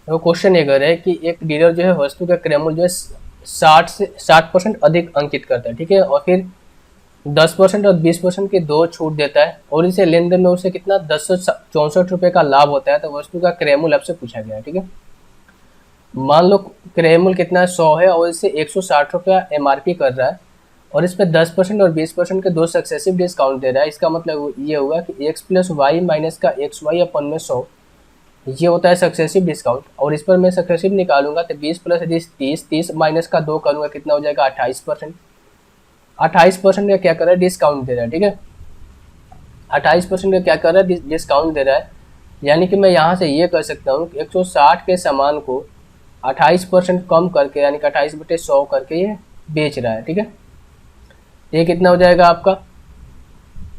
वो क्वेश्चन ये कर रहा है कि एक डीलर जो है वस्तु का क्रय मूल्य जो है 60% अधिक अंकित करता है, ठीक है, और फिर 10% और 20% की दो छूट देता है, और इसे लेन देन में उसे कितना 1064 रुपये का लाभ होता है। तो वस्तु का क्रय मूल्य आपसे पूछा गया है, ठीक है। मान लो क्रय मूल्य कितना है 100 है, और इसे 160 रुपया MRP कर रहा है, और इस पर 10% और 20% के दो सक्सेसिव डिस्काउंट दे रहा है। इसका मतलब ये हुआ कि x प्लस वाई माइनस का एक्स वाई अपन में 100, ये होता है सक्सेसिव डिस्काउंट। और इस पर मैं सक्सेसिव निकालूंगा तो 20 प्लस 30, 30 माइनस का 2 करूँगा, कितना हो जाएगा 28%। 28% का क्या कर रहा है, डिस्काउंट दे रहा है, ठीक है। 28% का क्या कर रहा है, डिस्काउंट दे रहा है। यानी कि मैं यहाँ से ये कह सकता हूँ कि 160 के सामान को 28% कम करके, यानी कि 28/100 करके ये बेच रहा है, ठीक है। ये कितना हो जाएगा आपका,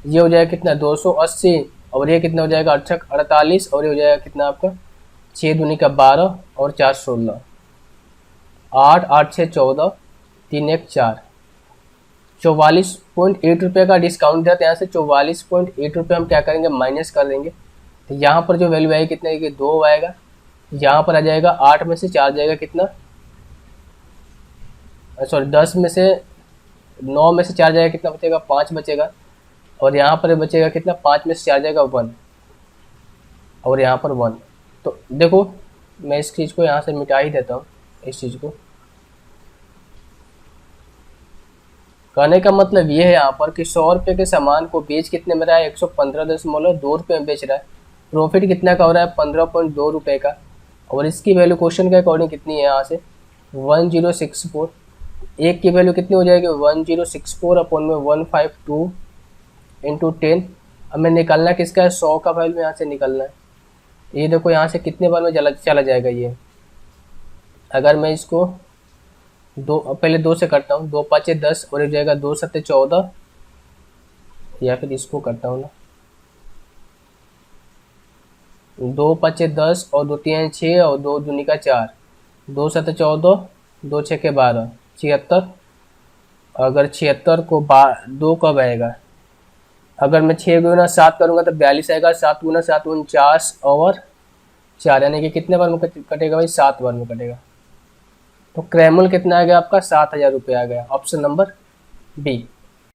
ये हो जाएगा कितना 280, और ये कितना हो जाएगा 48, और ये हो जाएगा कितना आपका 6 दूनी का 12 और 4 16, 8 8 6 14, 3 1 4, 44.8 रुपये का डिस्काउंट दिया। तो यहाँ से 44.8 रुपये हम क्या करेंगे, माइनस कर देंगे। तो यहाँ पर जो वैल्यू आएगी कितना है, 2 आएगा। यहाँ पर आ जाएगा 8 में से 4 जाएगा कितना, सॉरी 10 में से 9 में से 4 जाएगा कितना बचेगा, 5 बचेगा। और यहाँ पर बचेगा कितना, 5 में से 4 जाएगा 1, और यहाँ पर 1। तो देखो मैं इस चीज़ को यहाँ से मिटा ही देता हूँ, इस चीज़ को। कहने का मतलब ये है यहाँ पर कि 100 रुपये के सामान को बेच कितने में रहा है, 115.2 रुपये में बेच रहा है। प्रॉफिट कितना का हो रहा है, 15.2 रुपये का। और इसकी वैल्यू क्वेश्चन के अकॉर्डिंग कितनी है, यहाँ से 1064। एक की वैल्यू कितनी हो जाएगी, 1064 अपॉन में 152 इंटू 10। हमें निकालना किसका है, 100 का वैल्यू यहाँ से निकालना है। ये देखो यहाँ से कितने बार में चला जाएगा ये। अगर मैं इसको पहले 2 से करता हूँ, 2 5 10, और एक जाएगा 2 7 14, या फिर इसको करता हूँ ना, 2 5 10 और 2 3 6 और 2 दूनी का 4, 2 7 14, 2 6 के 12, 76। अगर 76 को 2 कब आएगा, अगर मैं 6 गुना 7 करूँगा तो 42 आएगा। 7 गुना 7 49 और 4, यानी कि कितने बार में कटेगा भाई, 7 बार में कटेगा। तो क्रय मूल्य कितना आ गया आपका, 7000 रुपये आ गया। Option number B.